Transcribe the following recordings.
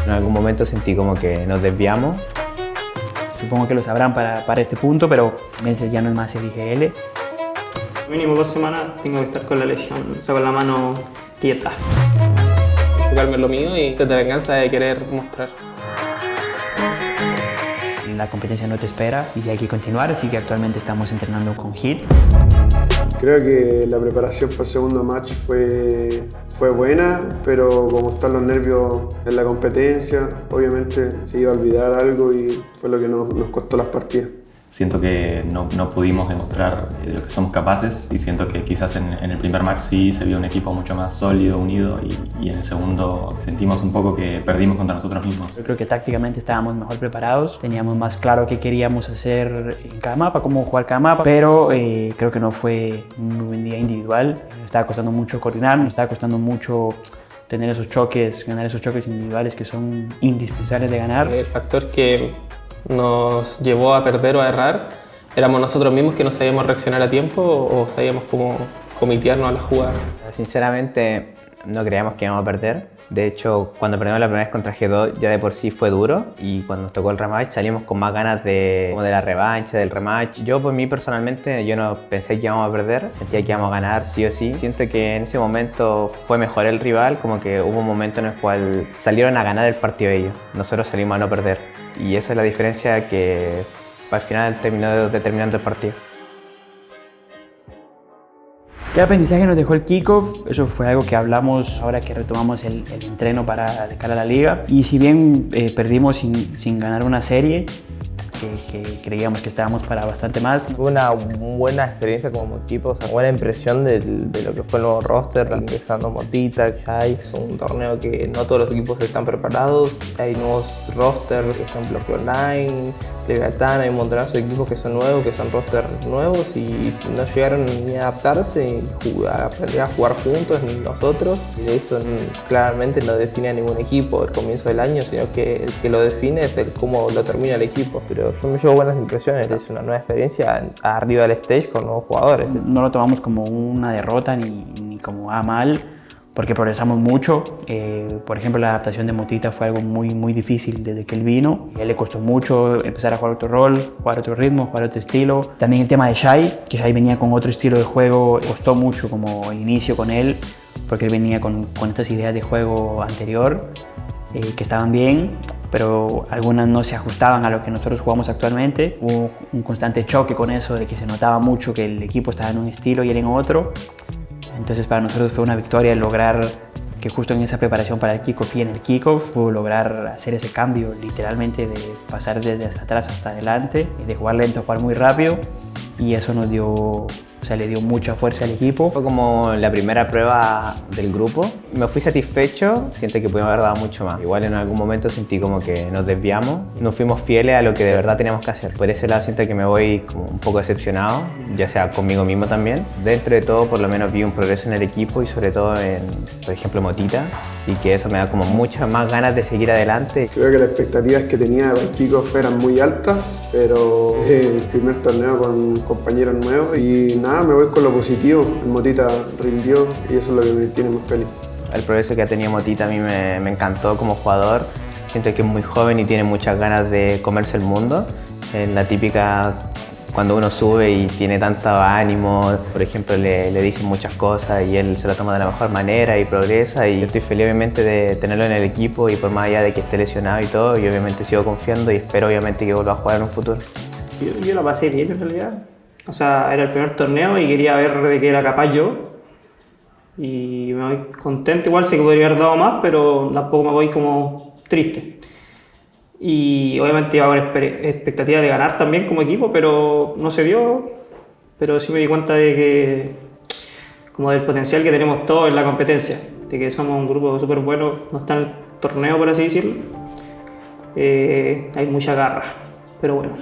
En algún momento sentí como que nos desviamos. Supongo que lo sabrán para este punto, pero Melser ya no es más el IGL. Mínimo 2 semanas tengo que estar con la lesión, o sea, con la mano quieta. Enfocarme en lo mío y sed de venganza de querer mostrar. La competencia no te espera y hay que continuar, así que actualmente estamos entrenando con HIIT. Creo que la preparación para el segundo match fue buena, pero como están los nervios en la competencia, obviamente se iba a olvidar algo y fue lo que nos costó las partidas. Siento que no pudimos demostrar de lo que somos capaces y siento que quizás en el primer match sí se vio un equipo mucho más sólido, unido y en el segundo sentimos un poco que perdimos contra nosotros mismos. Yo creo que tácticamente estábamos mejor preparados, teníamos más claro qué queríamos hacer en cada mapa, cómo jugar cada mapa, pero creo que no fue un muy buen día individual. Nos estaba costando mucho coordinar, nos estaba costando mucho tener esos choques, ganar esos choques individuales que son indispensables de ganar. El factor que nos llevó a perder o a errar éramos nosotros mismos, que no sabíamos reaccionar a tiempo o sabíamos cómo comitearnos a la jugada. Sinceramente no creíamos que íbamos a perder. De hecho, cuando perdimos la primera vez contra G2 ya de por sí fue duro y cuando nos tocó el rematch salimos con más ganas como de la revancha, del rematch. Yo por mí personalmente yo no pensé que íbamos a perder, sentía que íbamos a ganar sí o sí. Siento que en ese momento fue mejor el rival, como que hubo un momento en el cual salieron a ganar el partido ellos, nosotros salimos a no perder. Y esa es la diferencia que al final terminó determinando el partido. ¿Qué aprendizaje nos dejó el kickoff? Eso fue algo que hablamos ahora que retomamos el entreno para de cara a la liga. Y si bien perdimos sin ganar una serie, que creíamos que estábamos para bastante más. Fue una buena experiencia como equipo, o sea, buena impresión de lo que fue el nuevo roster, ingresando Motita, Jai. Es un torneo que no todos los equipos están preparados, hay nuevos rosters, por ejemplo, que Online, Leviatán, hay un montonazo de equipos que son nuevos, que son rosters nuevos y no llegaron ni a adaptarse, ni a aprender a jugar juntos, ni nosotros. Y esto claramente no define a ningún equipo al comienzo del año, sino que el que lo define es el cómo lo termina el equipo. Pero yo me llevo buenas impresiones, es una nueva experiencia arriba del stage con nuevos jugadores. No lo tomamos como una derrota ni como mal, porque progresamos mucho. Por ejemplo, la adaptación de Motita fue algo muy difícil desde que él vino. A él le costó mucho empezar a jugar otro rol, jugar otro ritmo, jugar otro estilo. También el tema de Shai, que Shai venía con otro estilo de juego, costó mucho como el inicio con él, porque él venía con estas ideas de juego anterior, que estaban bien, pero algunas no se ajustaban a lo que nosotros jugamos actualmente. Hubo un constante choque con eso, de que se notaba mucho que el equipo estaba en un estilo y él en otro. Entonces para nosotros fue una victoria lograr que justo en esa preparación para el kickoff y en el kickoff pudo lograr hacer ese cambio, literalmente de pasar desde hasta atrás hasta adelante, de jugar lento a jugar muy rápido, y eso nos dio, o sea, le dio mucha fuerza al equipo. Fue como la primera prueba del grupo. Me fui satisfecho, siento que pudimos haber dado mucho más. Igual en algún momento sentí como que nos desviamos, no fuimos fieles a lo que de verdad teníamos que hacer. Por ese lado siento que me voy como un poco decepcionado, ya sea conmigo mismo también. Dentro de todo por lo menos vi un progreso en el equipo y sobre todo en, por ejemplo, Motita, y que eso me da como muchas más ganas de seguir adelante. Creo que las expectativas que tenía para el kickoff eran muy altas, pero el primer torneo con compañeros nuevos y nada, me voy con lo positivo. El Motita rindió y eso es lo que me tiene más feliz. El progreso que ha tenido Motita a mí me encantó como jugador. Siento que es muy joven y tiene muchas ganas de comerse el mundo. La típica cuando uno sube y tiene tanto ánimo, por ejemplo, le dicen muchas cosas y él se lo toma de la mejor manera y progresa. Y yo estoy feliz obviamente de tenerlo en el equipo y por más allá de que esté lesionado y todo, yo obviamente sigo confiando y espero obviamente que vuelva a jugar en un futuro. Yo lo pasé bien en realidad. O sea, era el primer torneo y quería ver de qué era capaz yo. Y me voy contento, igual sé que podría haber dado más, pero tampoco me voy como triste. Y obviamente iba con expectativa de ganar también como equipo, pero no se dio. Pero sí me di cuenta de que, como del potencial que tenemos todos en la competencia, de que somos un grupo súper bueno, no está en el torneo por así decirlo. Hay mucha garra, pero bueno,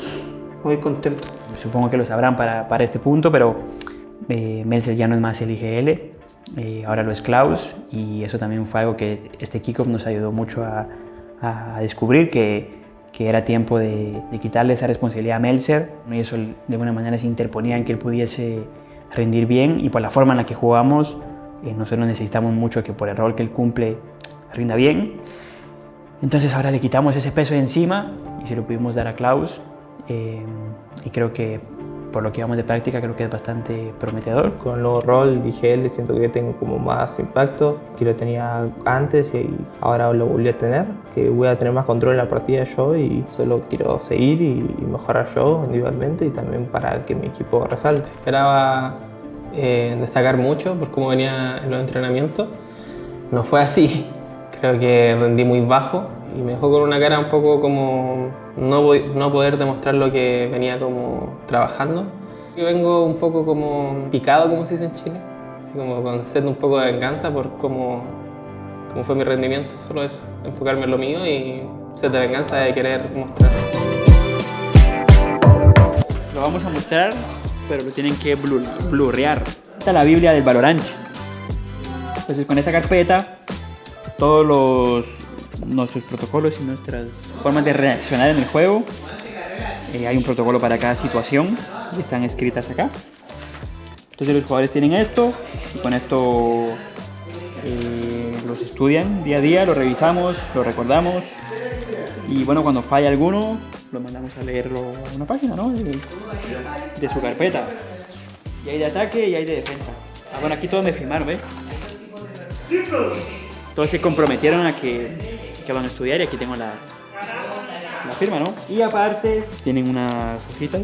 muy contento. Supongo que lo sabrán para este punto, pero Melser ya no es más el IGL, ahora lo es Klaus, y eso también fue algo que este kickoff nos ayudó mucho a descubrir, que era tiempo de quitarle esa responsabilidad a Melser, y eso de alguna manera se interponía en que él pudiese rendir bien, y por la forma en la que jugamos, nosotros necesitamos mucho que por el rol que él cumple rinda bien. Entonces ahora le quitamos ese peso de encima y se lo pudimos dar a Klaus. Y creo que por lo que vamos de práctica creo que es bastante prometedor. Con el nuevo rol IGL siento que tengo como más impacto que lo tenía antes y ahora lo volví a tener, que voy a tener más control en la partida yo y solo quiero seguir y mejorar yo individualmente y también para que mi equipo resalte. Esperaba destacar mucho por cómo venía en los entrenamientos. No fue así. Creo que rendí muy bajo y me dejó con una cara un poco como no poder demostrar lo que venía como trabajando. Yo vengo un poco como picado, como se dice en Chile, así como con sed un poco de venganza por cómo fue mi rendimiento, solo eso, enfocarme en lo mío y sed de venganza de querer mostrar. Lo vamos a mostrar, pero lo tienen que blurrear. Esta es la Biblia del Valorant. Entonces con esta carpeta, todos nuestros protocolos y nuestras formas de reaccionar en el juego. Hay un protocolo para cada situación y están escritas acá. Entonces los jugadores tienen esto y con esto los estudian día a día, lo revisamos, lo recordamos y bueno, cuando falla alguno lo mandamos a leerlo a una página, ¿no? de su carpeta. Y hay de ataque y hay de defensa. Bueno, aquí todos me firmaron, ¿ves? Todos se comprometieron a que van a estudiar y aquí tengo la firma, ¿no? Y aparte tienen unas hojitas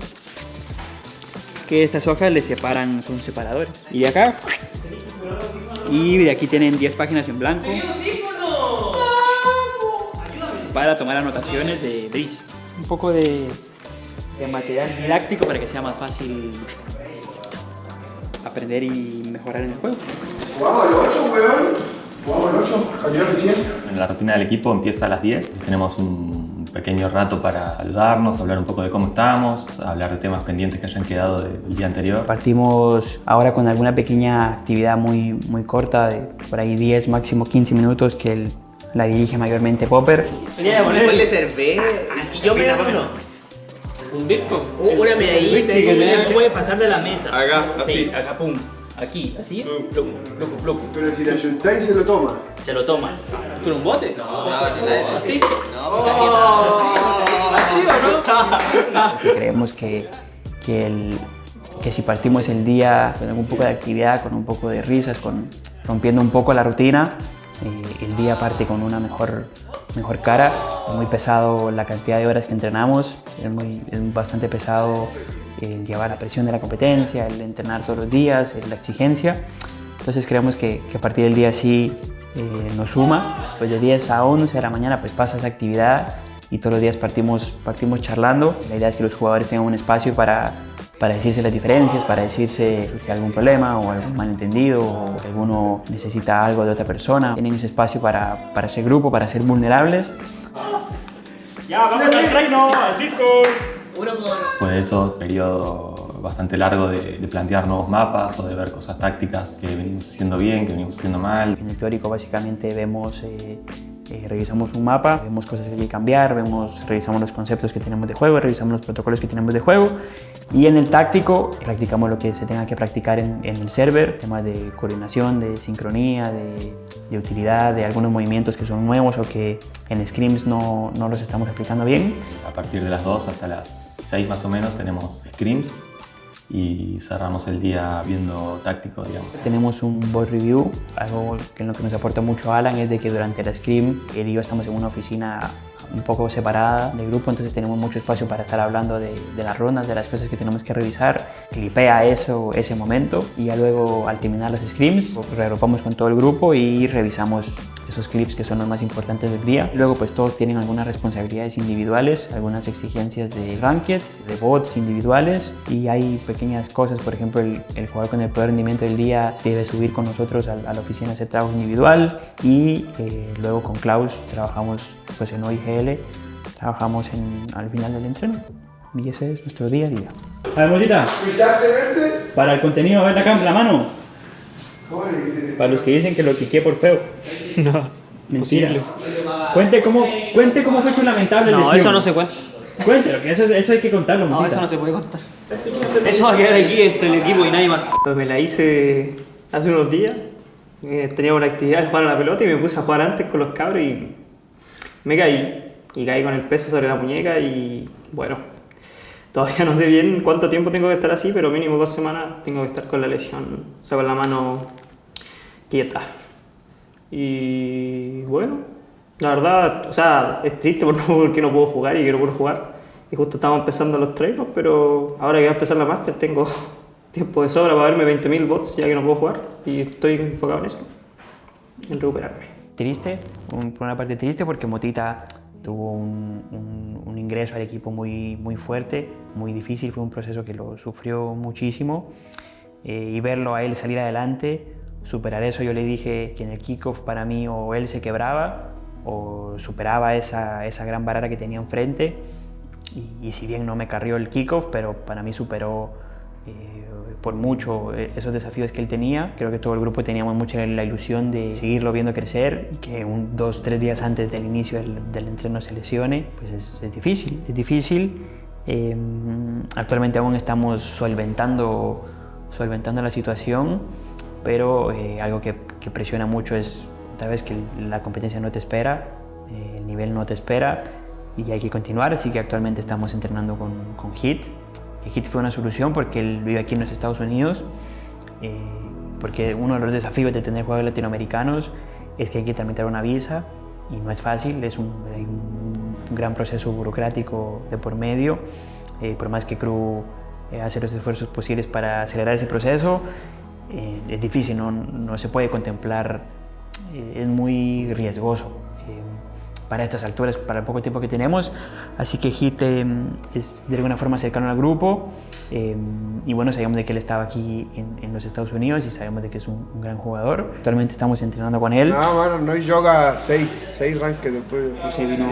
que estas hojas les separan, son separadores. Y de acá, y de aquí tienen 10 páginas en blanco para tomar anotaciones de Breeze. Un poco de material didáctico para que sea más fácil aprender y mejorar en el juego. ¡Wow, el 8, weón! ¡Wow, el 8! ¿Salió recién? La rutina del equipo empieza a las 10. Tenemos un pequeño rato para saludarnos, hablar un poco de cómo estamos, hablar de temas pendientes que hayan quedado del día anterior. Partimos ahora con alguna pequeña actividad muy corta, de por ahí 10, máximo 15 minutos, que la dirige mayormente Popper. Ponle cerveza y yo me doy uno. Un disco. Una medallita. No puede pasar de la mesa. Acá, así. Sí, acá, pum. Aquí, así. Pluco, pluco, pluco. Pero si le ayuntáis se lo toma. Se lo toman. ¿Con un bote? No, ¿así? ¿Así o no? Creemos que si partimos el día con un poco de actividad, con un poco de risas, rompiendo un poco la rutina, el día parte con una mejor cara. Es muy pesado la cantidad de horas que entrenamos, es bastante pesado el llevar la presión de la competencia, el entrenar todos los días, la exigencia. Entonces creemos que a partir del día sí nos suma. Pues de 10 a 11 de la mañana pues pasa esa actividad y todos los días partimos charlando. La idea es que los jugadores tengan un espacio para decirse las diferencias, para decirse si hay algún problema o algún malentendido o que alguno necesita algo de otra persona. Tienen ese espacio para ese grupo, para ser vulnerables. Ya, vamos al reino, al Discord. Fue eso, periodo bastante largo de plantear nuevos mapas o de ver cosas tácticas que venimos haciendo bien, que venimos haciendo mal. En el teórico básicamente revisamos un mapa, vemos cosas que hay que cambiar, revisamos los conceptos que tenemos de juego, revisamos los protocolos que tenemos de juego y en el táctico practicamos lo que se tenga que practicar en el server, temas de coordinación, de sincronía, de utilidad, de algunos movimientos que son nuevos o que en scrims no los estamos aplicando bien. A partir de las 2 hasta las 6 más o menos tenemos scrims y cerramos el día viendo táctico, digamos. Tenemos un board review, algo que en lo que nos aporta mucho Alan es de que durante la scrim él y yo estamos en una oficina un poco separada del grupo, entonces tenemos mucho espacio para estar hablando de las rondas, de las cosas que tenemos que revisar, clipea ese momento y ya luego al terminar las scrims reagrupamos con todo el grupo y revisamos esos clips que son los más importantes del día. Luego pues todos tienen algunas responsabilidades individuales, algunas exigencias de ranked, de bots individuales y hay pequeñas cosas, por ejemplo el jugador con el peor rendimiento del día debe subir con nosotros a la oficina a hacer trabajo individual y luego con Klaus trabajamos pues en OIGL, trabajamos al final del entreno y ese es nuestro día a día. A ver, Motita, para el contenido, a ver la mano. Para los que dicen que lo quiqué por feo. No, mentira. Cuente cómo fue su lamentable lesión. No, eso no se cuenta. Cuéntelo, que eso hay que contarlo, No, Motita. eso no se puede contar. Eso va a quedar aquí entre el equipo y nadie más. Pues me la hice hace unos días. Tenía una actividad de jugar a la pelota y me puse a jugar antes con los cabros y me caí y caí con el peso sobre la muñeca y bueno, todavía no sé bien cuánto tiempo tengo que estar así, pero mínimo 2 semanas tengo que estar con la lesión, o sea, con la mano quieta. Y bueno, la verdad, o sea, es triste porque no puedo jugar y quiero poder jugar. Y justo estamos empezando los treinos, pero ahora que va a empezar la Master tengo tiempo de sobra para verme 20.000 bots ya que no puedo jugar y estoy enfocado en eso, en recuperarme. Triste, por una parte triste porque Motita tuvo un ingreso al equipo muy fuerte, muy difícil, fue un proceso que lo sufrió muchísimo y verlo a él salir adelante, superar eso, yo le dije que en el kickoff para mí o él se quebraba o superaba esa gran barrera que tenía enfrente y si bien no me carrió el kickoff, pero para mí superó por mucho esos desafíos que él tenía. Creo que todo el grupo teníamos mucha la ilusión de seguirlo viendo crecer y que 2 o 3 días antes del inicio del entreno se lesione, pues es difícil, es difícil. Actualmente aún estamos solventando la situación, pero algo que presiona mucho es tal vez que la competencia no te espera, el nivel no te espera y hay que continuar, así que actualmente estamos entrenando con HIT. HIT fue una solución porque él vive aquí en los Estados Unidos, porque uno de los desafíos de tener jugadores latinoamericanos es que hay que tramitar una visa y no es fácil, hay un gran proceso burocrático de por medio, por más que Crew hace los esfuerzos posibles para acelerar ese proceso, es difícil, no se puede contemplar, es muy riesgoso para estas alturas, para el poco tiempo que tenemos, así que HIT es de alguna forma cercano al grupo y bueno, sabemos de que él estaba aquí en los Estados Unidos y sabemos de que es un gran jugador. Actualmente estamos entrenando con él. No, mano, no juega 6 ranked después. José vino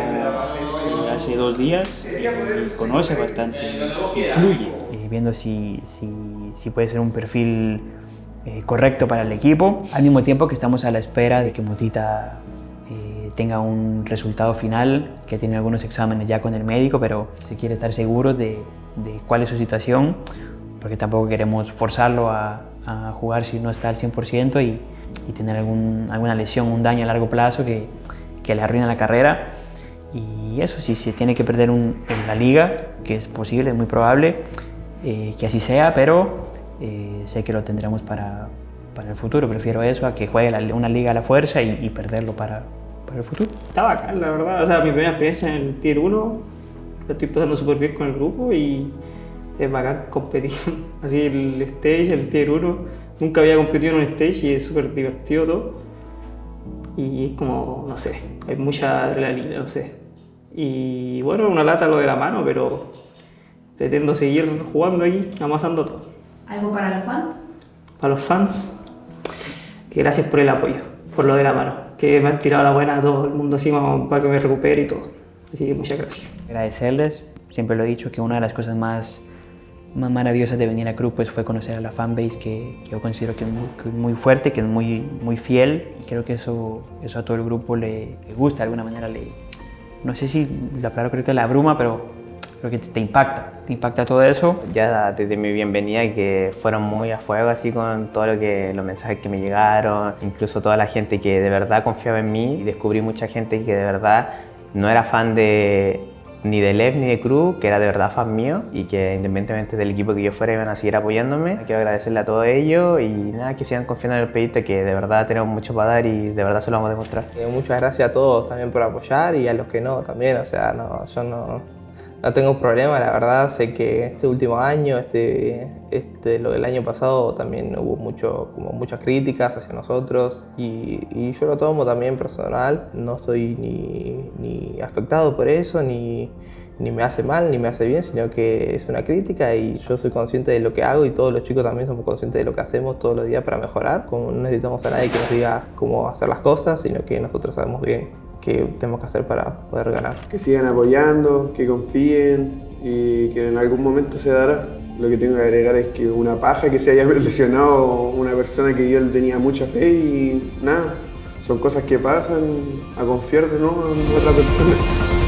hace 2 días y conoce bastante, influye, viendo si puede ser un perfil correcto para el equipo, al mismo tiempo que estamos a la espera de que Motita tenga un resultado final, que tiene algunos exámenes ya con el médico, pero se quiere estar seguro de cuál es su situación, porque tampoco queremos forzarlo a jugar si no está al 100% y tener alguna lesión, un daño a largo plazo que le arruine la carrera. Y eso, si se tiene que perder en la liga, que es posible, es muy probable que así sea, pero sé que lo tendremos para el futuro. Prefiero eso a que juegue una liga a la fuerza y perderlo para el futuro. Está bacán, la verdad. O sea, mi primera experiencia en el Tier 1, la estoy pasando súper bien con el grupo y es bacán competir. Así el stage, el Tier 1, nunca había competido en un stage y es súper divertido todo. Y es como, no sé, hay mucha adrenalina, no sé. Y bueno, una lata lo de la mano, pero pretendo seguir jugando ahí, amasando todo. ¿Algo para los fans? Para los fans, que gracias por el apoyo, por lo de la mano. Que me han tirado la buena a todo el mundo encima para que me recupere y todo. Así que muchas gracias. Agradecerles, siempre lo he dicho que una de las cosas más maravillosas de venir a Crew pues, fue conocer a la fanbase que yo considero que es muy fuerte, que es muy fiel y creo que eso a todo el grupo le gusta de alguna manera. No sé si la palabra correcta es la abruma, pero creo que te impacta todo eso. Ya desde mi bienvenida que fueron muy a fuego así con todo los mensajes que me llegaron, incluso toda la gente que de verdad confiaba en mí y descubrí mucha gente que de verdad no era fan ni de Lev ni de Crew, que era de verdad fan mío y que independientemente del equipo que yo fuera iban a seguir apoyándome. Quiero agradecerle a todos ellos y nada, que sigan confiando en el proyecto que de verdad tenemos mucho para dar y de verdad se lo vamos a demostrar. Muchas gracias a todos también por apoyar y a los que no también, o sea, yo no tengo problema, la verdad. Sé que este último año, lo del año pasado también hubo muchas críticas hacia nosotros y yo lo tomo también personal. No estoy ni afectado por eso, ni me hace mal, ni me hace bien, sino que es una crítica y yo soy consciente de lo que hago y todos los chicos también somos conscientes de lo que hacemos todos los días para mejorar. Como no necesitamos a nadie que nos diga cómo hacer las cosas, sino que nosotros sabemos bien qué tenemos que hacer para poder ganar. Que sigan apoyando, que confíen y que en algún momento se dará. Lo que tengo que agregar es que una paja que se haya lesionado una persona que yo le tenía mucha fe y nada, son cosas que pasan, a confiar de nuevo en otra persona.